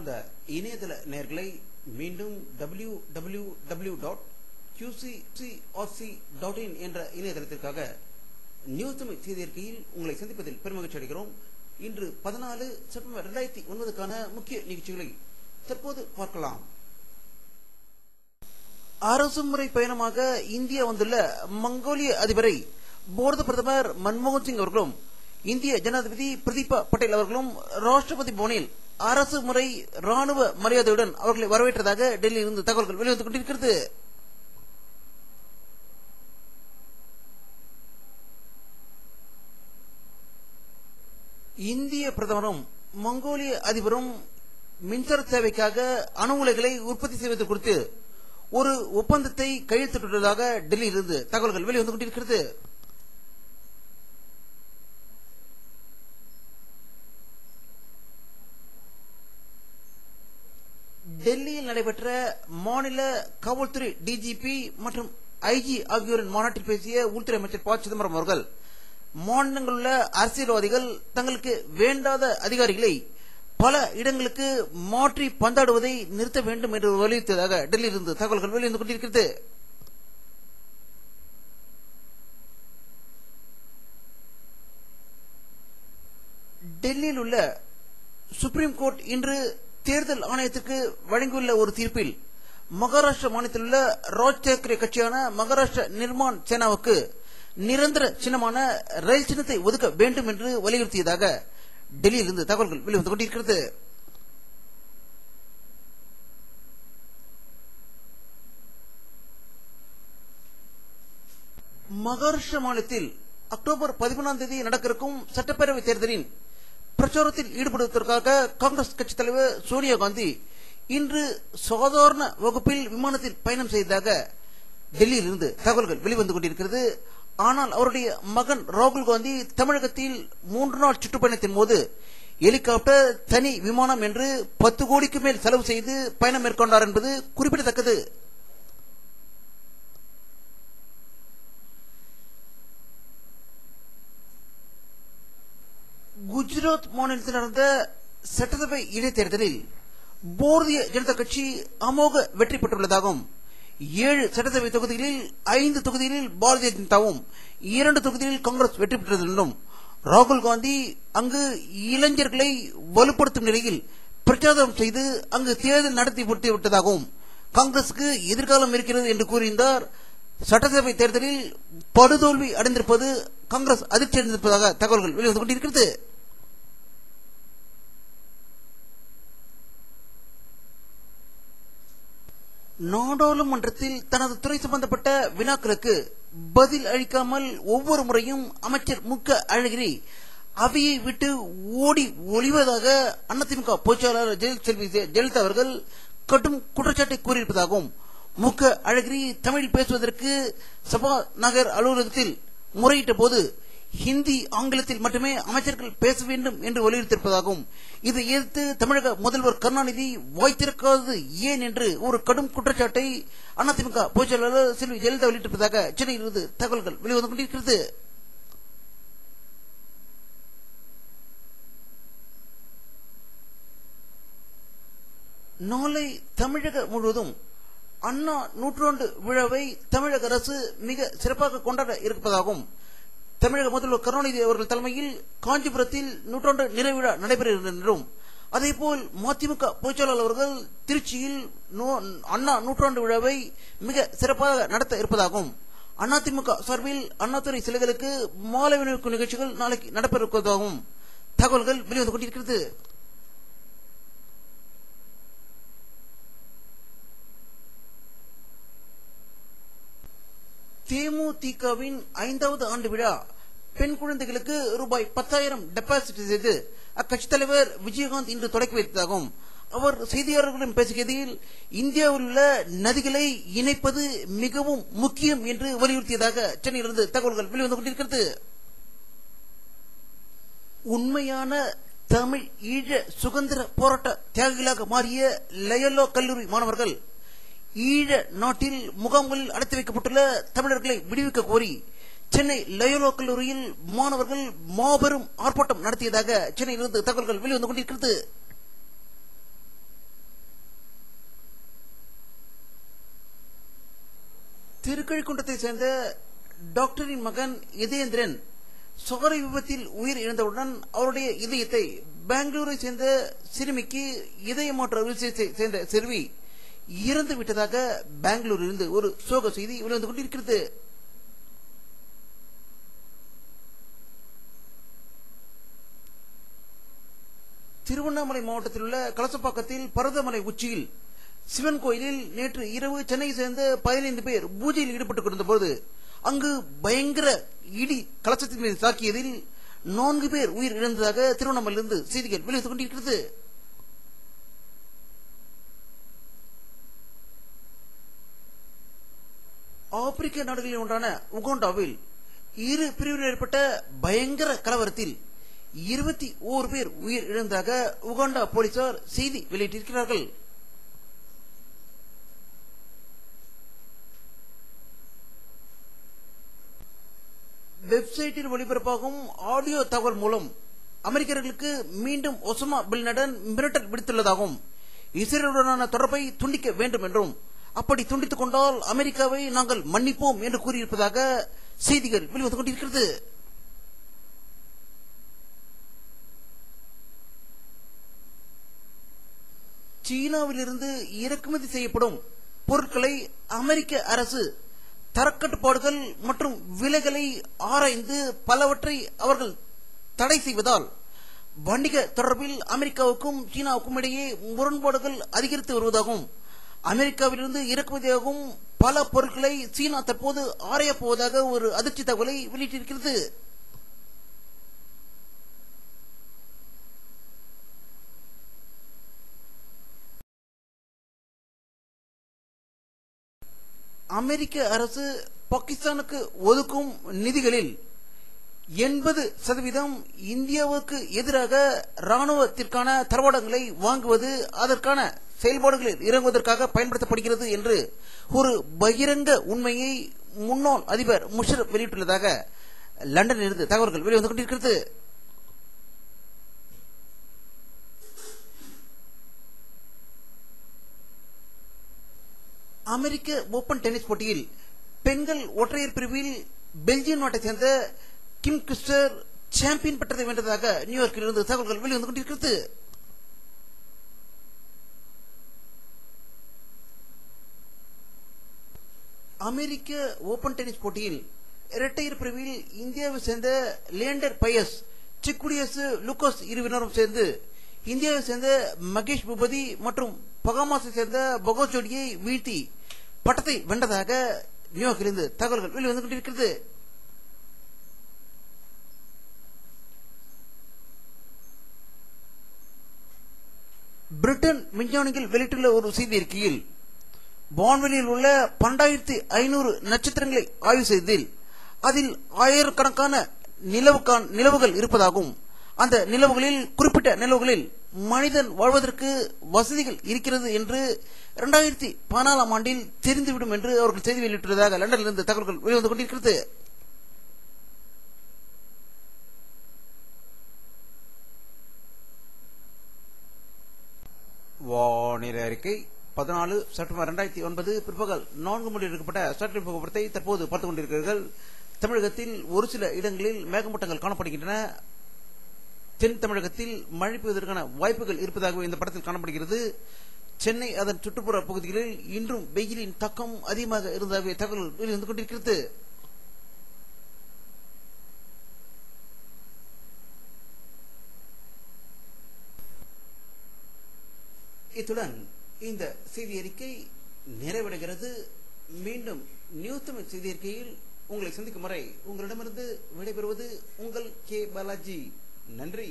அன்பார்ந்த இணையதள நேயர்களை மீண்டும் www.qcrc.in என்ற இணையதளத்திற்காக நியூஸ் தமிழ் செய்தி அறிக்கையில் உங்களை சந்திப்பதில் பெருமகிழ்ச்சி அடைகிறோம். இன்று 14 செப்டம்பர் 2009க்கான முக்கிய நிகழ்ச்சிகளை தற்போது பார்க்கலாம். அரசு முறை பயணமாக இந்தியா வந்துள்ள மங்கோலிய அதிபரை பாரத பிரதமர் மன்மோகன் சிங் அவர்களும் இந்திய ஜனாதிபதி பிரதீபா பட்டேல் அவர்களும் ராஷ்டிரபதி பவனில் அரசு முறை ராணுவ மரியாதையுடன் அவர்களை வரவேற்றதாக டெல்லியில் இருந்து தகவல்கள் வெளிவந்து கொண்டிருக்கிறது. இந்திய பிரதமரும் மங்கோலிய அதிபரும் மின்சார தேவைக்காக அணு உலைகளை உற்பத்தி செய்வது குறித்து ஒரு ஒப்பந்தத்தை கையெழுத்திட்டுள்ளதாக டெல்லியில் இருந்து தகவல்கள் வெளிவந்து கொண்டிருக்கிறது. டெல்லியில் நடைபெற்ற மாநில காவல்துறை டிஜிபி மற்றும் ஐஜி ஆகியோரின் மாநாட்டில் பேசிய உள்துறை அமைச்சர் ப. சிதம்பரம் அவர்கள் மாநிலங்களில் உள்ள அரசியல்வாதிகள் தங்களுக்கு வேண்டாத அதிகாரிகளை பல இடங்களுக்கு மாற்றி பந்தாடுவதை நிறுத்த வேண்டும் என்று வலியுறுத்தியதாக டெல்லியில் இருந்து தகவல்கள் வெளிவந்து கொண்டிருக்கிறது. டெல்லியில் உள்ள சுப்ரீம் கோர்ட் இன்று தேர்தல் ஆணையத்திற்கு வழங்கியுள்ள ஒரு தீர்ப்பில் மகாராஷ்டிரா மாநிலத்தில் உள்ள ராஜ் தாக்கரே கட்சியான மகாராஷ்டிரா நிர்மான் சேனாவுக்கு நிரந்தர சின்னமான ரயில் சின்னத்தை ஒதுக்க வேண்டும் என்று வலியுறுத்தியதாக டெல்லியில் இருந்து தகவல்கள் வெளிவந்து கொண்டிருக்கிறது. மகாராஷ்டிரா மாநிலத்தில் அக்டோபர் 11ஆம் தேதி நடக்கவிருக்கும் சட்டப்பேரவை தேர்தலின் பிரச்சாரத்தில் ஈடுபடுவதற்காக காங்கிரஸ் கட்சி தலைவர் சோனியா காந்தி இன்று சாதாரண வகுப்பில் விமானத்தில் பயணம் செய்ததாக டெல்லியில் இருந்து தகவல்கள் வெளிவந்து கொண்டிருக்கிறது. ஆனால் அவருடைய மகன் ராகுல் காந்தி தமிழகத்தில் 3 நாள் சுற்றுப்பயணத்தின் போது ஹெலிகாப்டர், தனி விமானம் என்று 10 கோடிக்கு மேல் செலவு செய்து பயணம் மேற்கொண்டார் என்பது குறிப்பிடத்தக்கது. குஜராத் மாநிலத்தில் நடந்த சட்டசபை இடைத்தேர்தலில் பாரதிய ஜனதா கட்சி அமோக வெற்றி பெற்றுள்ளதாகவும் 7 சட்டசபை தொகுதிகளில் 5 தொகுதிகளில் பாரதிய ஜனதாவும் 2 தொகுதிகளில் காங்கிரஸ் வெற்றி பெற்றது என்றும் ராகுல் காந்தி அங்கு இளைஞர்களை வலுப்படுத்தும் நிலையில் பிரச்சாரம் செய்து அங்கு தேர்தல் நடத்தி விட்டதாகவும் காங்கிரசுக்கு எதிர்காலம் இருக்கிறது என்று கூறியிருந்தார். சட்டசபை தேர்தலில் படுதோல்வி அடைந்திருப்பது காங்கிரஸ் அதிர்ச்சி அடைந்திருப்பதாக தகவல்கள் வெளிவந்து கொண்டிருக்கிறது. நாடாளுமன்றத்தில் தனது துறை சம்பந்தப்பட்ட வினாக்களுக்கு பதில் அளிக்காமல் ஒவ்வொரு முறையும் அமைச்சர் மு. க. அழகிரி அவையை விட்டு ஓடி ஒளிவதாக அதிமுக பொதுச்செயலாளர் செல்வி ஜெயலலிதா அவர்கள் கடும் குற்றச்சாட்டை கூறியிருப்பதாகவும் மு. க. அழகிரி தமிழில் பேசுவதற்கு சபாநாயகர் அலுவலகத்தில் முறையிட்ட போது ஹிந்தி, ஆங்கிலத்தில் மட்டுமே அமைச்சர்கள் பேச வேண்டும் என்று வலியுறுத்தியிருப்பதாகவும் இதை எதிர்த்து தமிழக முதல்வர் கருணாநிதி வாய் திறக்காதது ஏன் என்று ஒரு கடும் குற்றச்சாட்டை அதிமுக பொதுச்செயலாளர் செல்வி ஜெயலலிதா வெளியிட்டிருப்பதாக சென்னையிலிருந்து தகவல்கள் வெளிவந்து கொண்டிருக்கிறது. நாளை தமிழக முழுவதும் அண்ணா நூற்றாண்டு விழாவை தமிழக அரசு மிக சிறப்பாக கொண்டாட இருப்பதாகவும் தமிழக முதல்வர் கருணாநிதி அவர்கள் தலைமையில் காஞ்சிபுரத்தில் நூற்றாண்டு நிறைவு விழா நடைபெற என்றும் அதேபோல் மதிமுக பொதுச்செயலாளர் அவர்கள் திருச்சியில் அண்ணா நூற்றாண்டு விழாவை மிக சிறப்பாக நடத்த இருப்பதாகவும் அதிமுக சார்பில் அண்ணாதுரை சிலைகளுக்கு மாலை அணிவிக்கும் நிகழ்ச்சிகள் நாளைக்கு நடைபெற இருப்பதாகவும் தகவல்கள் வெளிவந்து கொண்டிருக்கிறது. தேமுதிகவின் 5வது ஆண்டு விழா பெண் குழந்தைகளுக்கு ரூபாய் 10,000 டெபாசிட் செய்து அக்கட்சி தலைவர் விஜயகாந்த் இன்று தொடக்கி வைத்ததாகவும் அவர் செய்தியாளர்களிடம் பேசுகையில் இந்தியாவில் உள்ள நதிகளை இணைப்பது மிகவும் முக்கியம் என்று வலியுறுத்தியதாக சென்னையிலிருந்து தகவல்கள் வெளிவந்து கொண்டிருக்கிறது. உண்மையான தமிழ் ஈழ சுதந்திர போராட்ட தியாகிகளாக மாறிய லயோலா கல்லூரி மாணவர்கள் ஈழ நாட்டில் முகாம்களில் அடைத்து வைக்கப்பட்டுள்ள தமிழர்களை விடுவிக்க கோரி சென்னை லயோலா கல்லூரியில் மாணவர்கள் மாபெரும் ஆர்ப்பாட்டம் நடத்தியதாக சென்னையிலிருந்து தகவல்கள் வெளிவந்து கொண்டிருக்கிறது. திருக்கழிக்குன்றத்தை சேர்ந்த டாக்டரின் மகன் இதயேந்திரன் சாலை விபத்தில் உயிர் இழந்தவுடன் அவருடைய இதயத்தை பெங்களூரை சேர்ந்த சிறுமிக்கு இதய மாற்று அறுவை சிகிச்சை சேர்ந்த சிறுமி இறந்து விட்டதாக பெங்களூரில் இருந்து ஒரு சோக செய்தி வெளிவந்து கொண்டிருக்கிறது. திருவண்ணாமலை மாவட்டத்தில் உள்ள கலசப்பாக்கத்தில் பரதமலை உச்சியில் சிவன் கோயிலில் நேற்று இரவு சென்னையை சேர்ந்த 15 பேர் பூஜையில் ஈடுபட்டுக் கொண்டிருந்த போது அங்கு பயங்கர இடி கலசத்தின் மீது தாக்கியதில் 4 பேர் உயிர் இழந்ததாக திருவண்ணாமலையிலிருந்து செய்திகள் வெளிவந்து கொண்டிருக்கிறது. ஆப்பிரிக்க நாடுகளில் ஒன்றான உகாண்டாவில் இரு பிரிவில் ஏற்பட்ட பயங்கர கலவரத்தில் 21 பேர் உயிர் இழந்ததாக உகாண்டா போலீசார் செய்தி வெளியிட்டிருக்கிறார்கள். வெப்சைட்டில் ஒளிபரப்பாகும் ஆடியோ தகவல் மூலம் அமெரிக்கர்களுக்கு மீண்டும் ஒசாமா பின் லாடன் மிரட்டல் விடுத்துள்ளதாகவும் இஸ்ரேலுடனான தொடர்பை துண்டிக்க வேண்டும் என்றும் அப்படி துண்டித்துக் கொண்டால் அமெரிக்காவை நாங்கள் மன்னிப்போம் என்று கூறியிருப்பதாக செய்திகள் வெளிவந்து கொண்டிருக்கிறது. சீனாவிலிருந்து இறக்குமதி செய்யப்படும் பொருட்களை அமெரிக்க அரசு தரக்கட்டுப்பாடுகள் மற்றும் விலைகளை ஆராய்ந்து பலவற்றை அவர்கள் தடை செய்வதால் வணிக தொடர்பில் அமெரிக்காவுக்கும் சீனாவுக்கும் இடையே முரண்பாடுகள் அதிகரித்து வருவதாகவும் அமெரிக்காவிலிருந்து இறக்குமதியாகும் பல பொருட்களை சீனா தற்போது ஆராயப் போவதாக ஒரு அதிர்ச்சி தகவலை வெளியிட்டிருக்கிறது. அமெரிக்க அரசு பாகிஸ்தானுக்கு ஒதுக்கும் நிதிகளில் 80% இந்தியாவுக்கு எதிராக ராணுவத்திற்கான தளவாடங்களை வாங்குவது அதற்கான செயல்பாடுகளில் இறங்குவதற்காக பயன்படுத்தப்படுகிறது என்று ஒரு பகிரங்க உண்மையை முன்னாள் அதிபர் முஷரப் வெளியிட்டுள்ளதாக லண்டனில் இருந்து தகவல்கள் வெளிவந்து கொண்டிருக்கிறது. அமெரிக்க ஓபன் டென்னிஸ் போட்டியில் பெண்கள் ஒற்றையர் பிரிவில் பெல்ஜியம் நாட்டை சேர்ந்த கிம் கிறிஸ்டர் சாம்பியன் பட்டத்தை வென்றதாக நியூயார்க்கில் இருந்து தகவல்கள் வெளிவந்து கொண்டிருக்கிறது. அமெரிக்க ஓபன் டென்னிஸ் போட்டியில் இரட்டையர் பிரிவில் இந்தியாவை சேர்ந்த லியண்டர் பயஸ் செக்குடியஸ் லூகாஸ் இருவினரும் சேர்ந்து இந்தியாவை சேர்ந்த மகேஷ் பூபதி மற்றும் பகாமாஸை சேர்ந்த பகோஜோடியை வீழ்த்தி பட்டத்தை வென்றதாக நியூயார்க்கிலிருந்து தகவல்கள் வெளிவந்து கொண்டிருக்கிறது. பிரிட்டன் விஞ்ஞானிகள் வெளியிட்டுள்ள ஒரு செய்தி அறிக்கையில் வான்வெளியில் உள்ள 12,500 நட்சத்திரங்களை ஆய்வு செய்ததில் அதில் ஆயிரக்கணக்கான நிலவுகள் இருப்பதாகவும் அந்த நிலவுகளில் குறிப்பிட்ட நிலவுகளில் மனிதன் வாழ்வதற்கு வசதிகள் இருக்கிறது என்று 2014ஆம் ஆண்டில் தெரிந்துவிடும் என்று அவர்கள் செய்தி வெளியிட்டுள்ளதாக லண்டனில் இருந்து தகவல்கள் வெளிவந்து கொண்டிருக்கிறது. வானிலை அறிக்கை 14 செப்டம்பர் 2009 பிற்பகல் 4 மணி எடுக்கப்பட்ட சற்று புகைப்படத்தை தற்போது பார்த்துக் கொண்டிருக்கிறீர்கள். தமிழகத்தில் ஒரு சில இடங்களில் மேகமூட்டங்கள் காணப்படுகின்றன. தென் தமிழகத்தில் மழை பெய்வதற்கான வாய்ப்புகள் இருப்பதாகவே இந்த படத்தில் காணப்படுகிறது. சென்னை அதன் சுற்றுப்புற பகுதிகளில் இன்றும் வெயிலின் தாக்கம் அதிகமாக இருந்ததாகவே தகவல் வெளிவந்து கொண்டிருக்கிறது. இத்துடன் இந்த செய்தி அறிக்கை நிறைவடைகிறது. மீண்டும் நியூஸ் தமிழ் செய்தி அறிக்கையில் உங்களை சந்திக்கும் வரை உங்களிடமிருந்து விடைபெறுவது உங்கள் கே பாலாஜி. நன்றி.